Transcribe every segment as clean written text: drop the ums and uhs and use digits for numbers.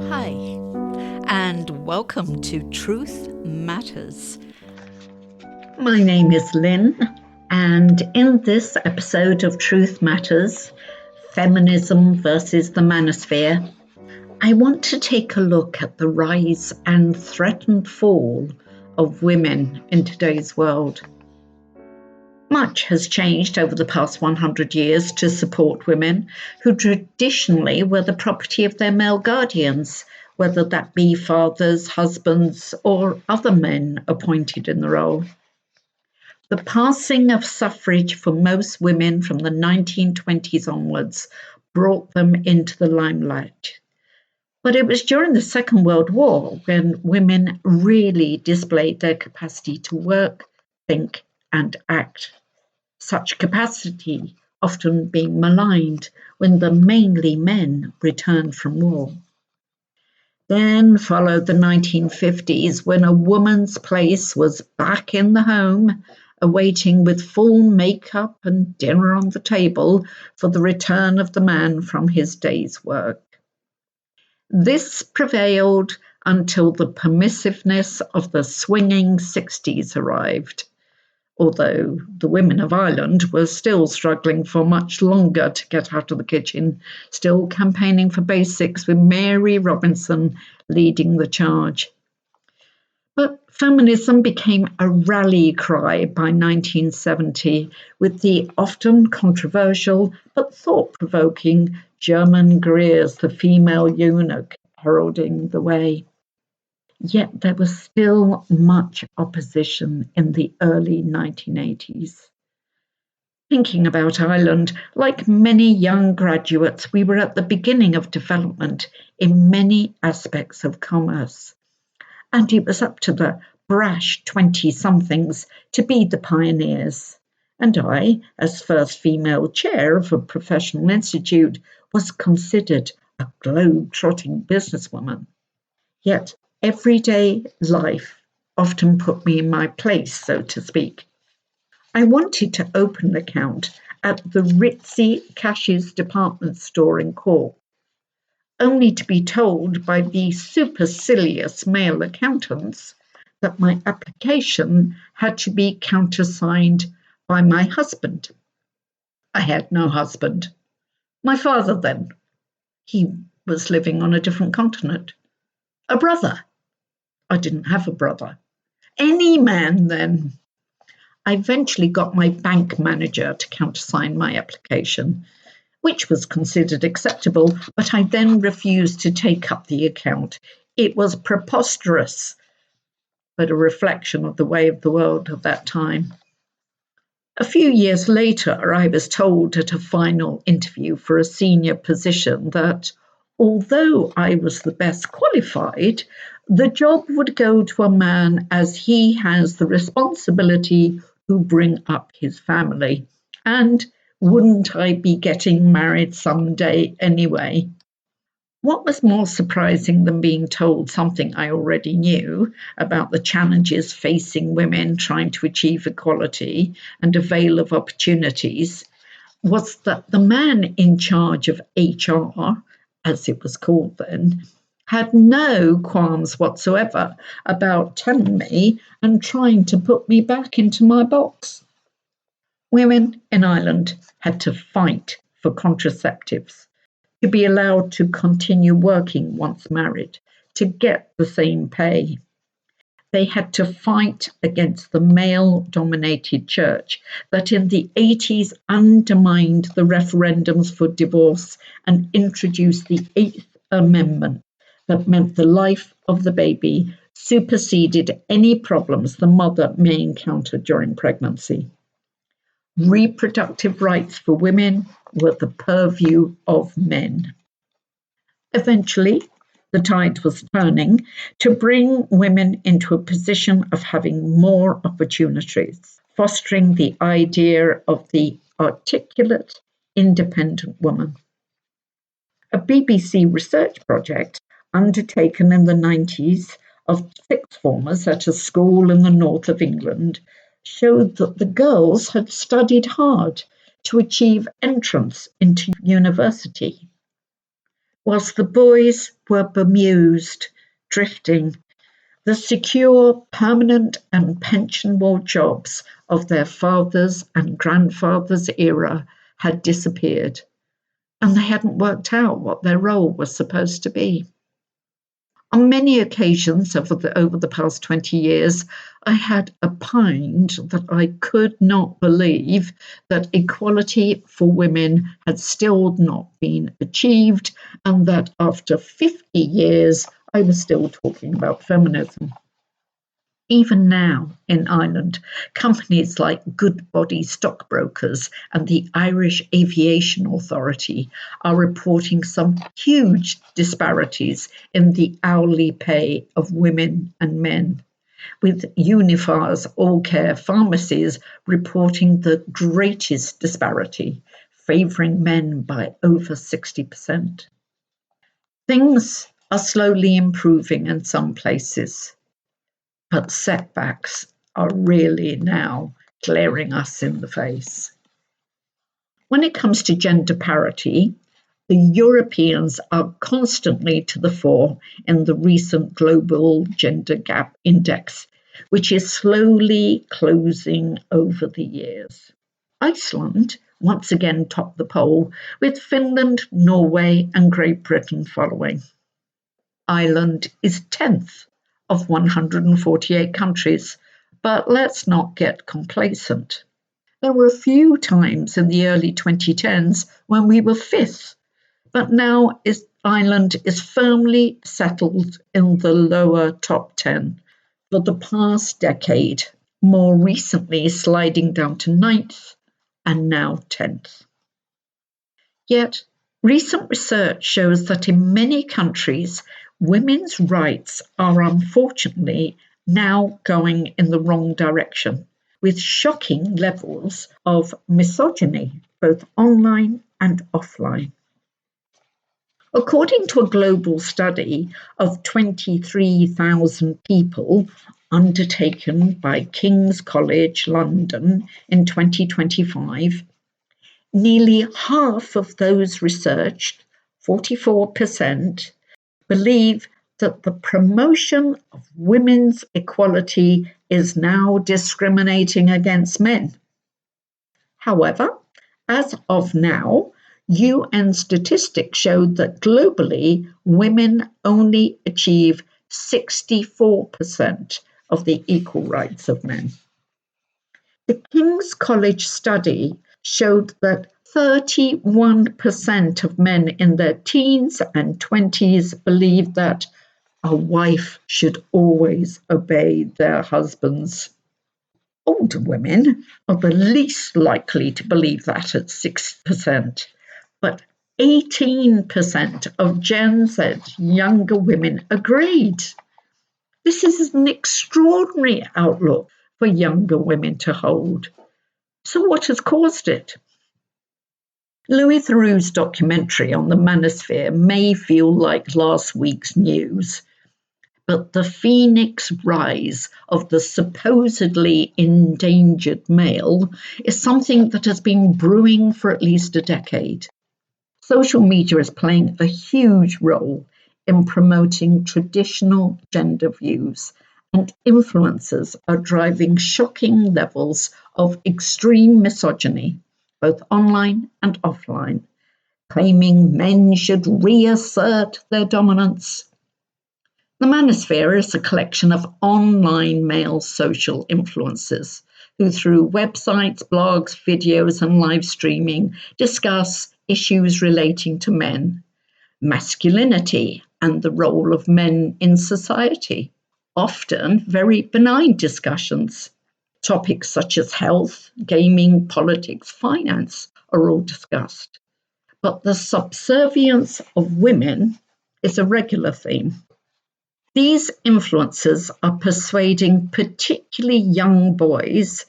Hi, and welcome to Truth Matters. My name is Lynn, and in this episode of Truth Matters, Feminism versus the Manosphere, I want to take a look at the rise and threatened fall of women in today's world. Much has changed over the past 100 years to support women who traditionally were the property of their male guardians, whether that be fathers, husbands, or other men appointed in the role. The passing of suffrage for most women from the 1920s onwards brought them into the limelight. But it was during the Second World War when women really displayed their capacity to work, think, and act. Such capacity often being maligned when the mainly men returned from war. Then followed the 1950s when a woman's place was back in the home, awaiting with full makeup and dinner on the table for the return of the man from his day's work. This prevailed until the permissiveness of the swinging 60s arrived, although the women of Ireland were still struggling for much longer to get out of the kitchen, still campaigning for basics with Mary Robinson leading the charge. But feminism became a rally cry by 1970 with the often controversial but thought-provoking German Greer's The Female Eunuch heralding the way. Yet there was still much opposition in the early 1980s. Thinking about Ireland, like many young graduates, we were at the beginning of development in many aspects of commerce. And it was up to the brash 20-somethings to be the pioneers. And I, as first female chair of a professional institute, was considered a globe-trotting businesswoman. Yet everyday life often put me in my place, so to speak. I wanted to open an account at the ritzy Cash's department store in Cork, only to be told by the supercilious male accountants that my application had to be countersigned by my husband. I had no husband. My father, then. He was living on a different continent. A brother. I didn't have a brother. Any man, then. I eventually got my bank manager to countersign my application, which was considered acceptable, but I then refused to take up the account. It was preposterous, but a reflection of the way of the world of that time. A few years later, I was told at a final interview for a senior position that, although I was the best qualified, the job would go to a man as he has the responsibility to bring up his family. And wouldn't I be getting married someday anyway? What was more surprising than being told something I already knew about the challenges facing women trying to achieve equality and avail of opportunities was that the man in charge of HR, as it was called then, had no qualms whatsoever about telling me and trying to put me back into my box. Women in Ireland had to fight for contraceptives, to be allowed to continue working once married, to get the same pay. They had to fight against the male-dominated church that in the 80s undermined the referendums for divorce and introduced the Eighth Amendment that meant the life of the baby superseded any problems the mother may encounter during pregnancy. Reproductive rights for women were the purview of men. Eventually, the tide was turning to bring women into a position of having more opportunities, fostering the idea of the articulate, independent woman. A BBC research project undertaken in the 90s of sixth formers at a school in the north of England showed that the girls had studied hard to achieve entrance into university. whilst the boys were bemused, drifting. The secure, permanent and pensionable jobs of their fathers' and grandfathers' era had disappeared, and they hadn't worked out what their role was supposed to be. On many occasions over the past 20 years, I had opined that I could not believe that equality for women had still not been achieved, and that after 50 years, I was still talking about feminism. Even now in Ireland, companies like Goodbody Stockbrokers and the Irish Aviation Authority are reporting some huge disparities in the hourly pay of women and men, with Unifar's All Care pharmacies reporting the greatest disparity, favouring men by over 60%. Things are slowly improving in some places, but setbacks are really now glaring us in the face. When it comes to gender parity, the Europeans are constantly to the fore in the recent Global Gender Gap Index, which is slowly closing over the years. Iceland once again topped the poll, with Finland, Norway, and Great Britain following. Ireland is 10th of 148 countries, but let's not get complacent. There were a few times in the early 2010s when we were 5th, but now Ireland is firmly settled in the lower top 10 for the past decade, more recently sliding down to 9th and now 10th. Yet, recent research shows that in many countries, women's rights are unfortunately now going in the wrong direction, with shocking levels of misogyny, both online and offline. According to a global study of 23,000 people undertaken by King's College London in 2025, nearly half of those researched, 44%, believe that the promotion of women's equality is now discriminating against men. However, as of now, UN statistics showed that globally, women only achieve 64% of the equal rights of men. The King's College study showed that 31% of men in their teens and 20s believe that a wife should always obey their husbands. Older women are the least likely to believe that at 6%, but 18% of Gen Z younger women agreed. This is an extraordinary outlook for younger women to hold. So what has caused it? Louis Theroux's documentary on the Manosphere may feel like last week's news, but the phoenix rise of the supposedly endangered male is something that has been brewing for at least a decade. Social media is playing a huge role in promoting traditional gender views, and influencers are driving shocking levels of extreme misogyny, both online and offline, claiming men should reassert their dominance. The Manosphere is a collection of online male social influencers who, through websites, blogs, videos, and live streaming, discuss issues relating to men, masculinity, and the role of men in society. Often very benign discussions. Topics such as health, gaming, politics, finance are all discussed. But the subservience of women is a regular theme. These influencers are persuading particularly young boys,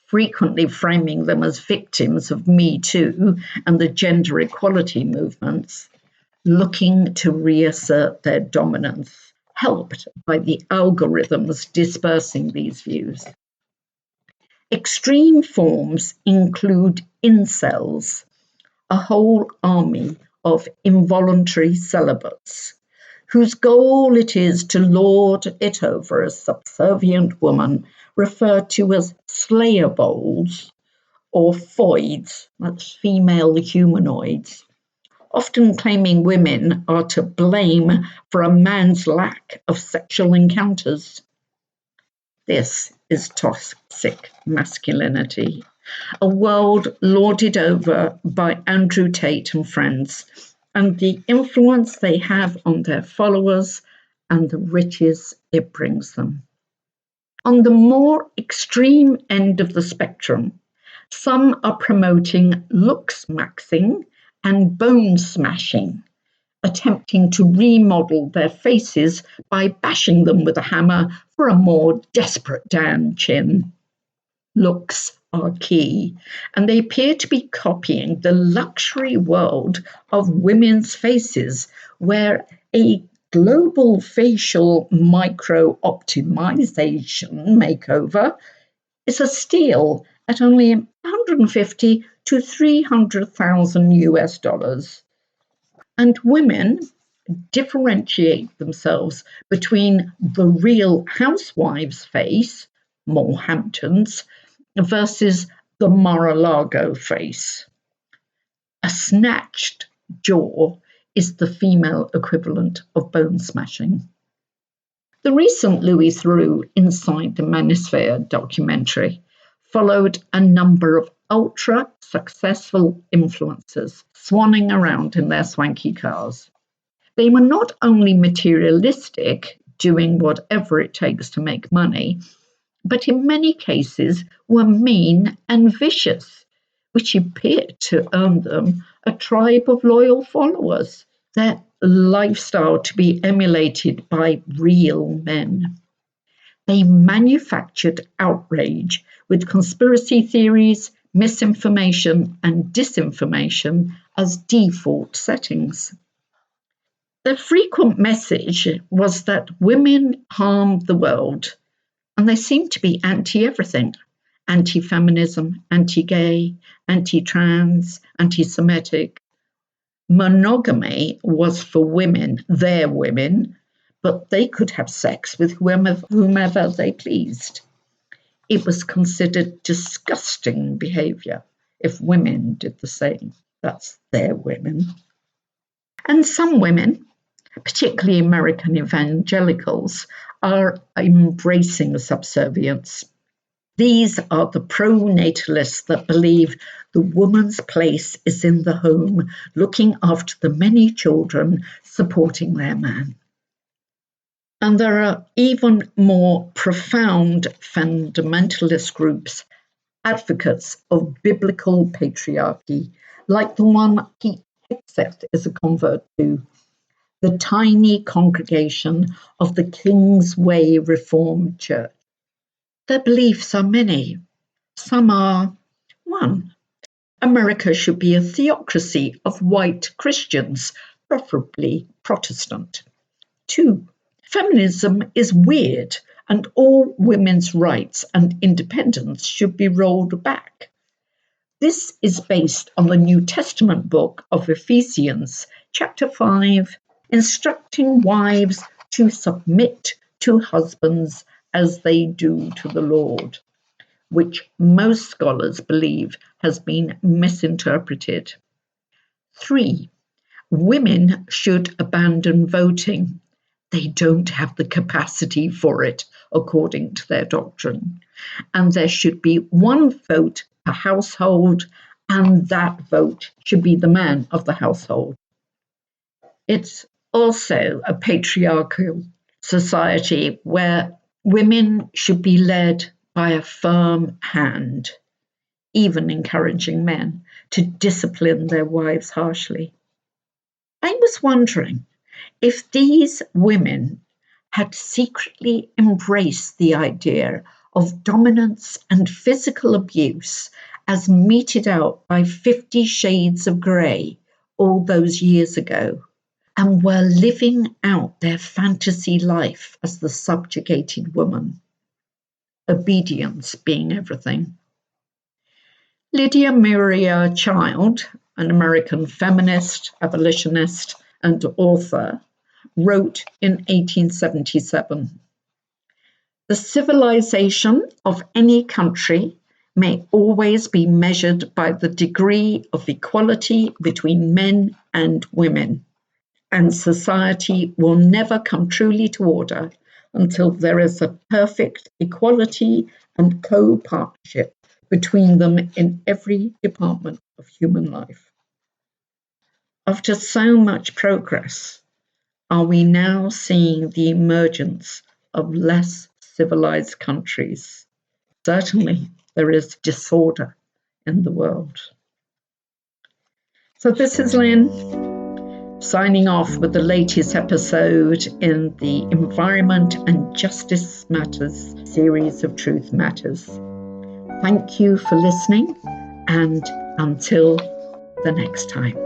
frequently framing them as victims of Me Too and the gender equality movements, looking to reassert their dominance, helped by the algorithms dispersing these views. Extreme forms include incels, a whole army of involuntary celibates, whose goal it is to lord it over a subservient woman referred to as slayables or foids, that's female humanoids, often claiming women are to blame for a man's lack of sexual encounters. This is toxic masculinity, a world lorded over by Andrew Tate and friends, and the influence they have on their followers and the riches it brings them. On the more extreme end of the spectrum, some are promoting looks maxing and bone smashing, attempting to remodel their faces by bashing them with a hammer for a more desperate Dan chin. Looks are key, and they appear to be copying the luxury world of women's faces, where a global facial micro-optimization makeover is a steal at only 150 to 300,000 US dollars. And women differentiate themselves between the real housewives face, more Hamptons, versus the Mar-a-Lago face. A snatched jaw is the female equivalent of bone smashing. The recent Louis Theroux Inside the Manosphere documentary followed a number of ultra-successful influencers swanning around in their swanky cars. They were not only materialistic, doing whatever it takes to make money, but in many cases were mean and vicious, which appeared to earn them a tribe of loyal followers, their lifestyle to be emulated by real men. They manufactured outrage with conspiracy theories, misinformation, and disinformation as default settings. Their frequent message was that women harm the world, and they seemed to be anti-everything: anti-feminism, anti-gay, anti-trans, anti-Semitic. Monogamy was for women, their women, but they could have sex with whomever they pleased. It was considered disgusting behavior if women did the same. That's their women. And some women, particularly American evangelicals, are embracing subservience. These are the pro-natalists that believe the woman's place is in the home, looking after the many children, supporting their man. And there are even more profound fundamentalist groups, advocates of biblical patriarchy, like the one Pete Hegseth is a convert to, the tiny congregation of the Kingsway Reformed Church. Their beliefs are many. Some are: 1. America should be a theocracy of white Christians, preferably Protestant. 2. Feminism is weird, and all women's rights and independence should be rolled back. This is based on the New Testament book of Ephesians, chapter 5, instructing wives to submit to husbands as they do to the Lord, which most scholars believe has been misinterpreted. 3. Women should abandon voting. They don't have the capacity for it, according to their doctrine. And there should be one vote per household, and that vote should be the man of the household. It's also a patriarchal society where women should be led by a firm hand, even encouraging men to discipline their wives harshly. I was wondering if these women had secretly embraced the idea of dominance and physical abuse as meted out by 50 Shades of Grey all those years ago, and were living out their fantasy life as the subjugated woman, obedience being everything. Lydia Miria Child, an American feminist, abolitionist, and author, wrote in 1877. The civilization of any country may always be measured by the degree of equality between men and women, and society will never come truly to order until there is a perfect equality and co-partnership between them in every department of human life. After so much progress, are we now seeing the emergence of less civilized countries? Certainly, there is disorder in the world. So this is Lynn, signing off with the latest episode in the Environment and Justice Matters series of Truth Matters. Thank you for listening, and until the next time.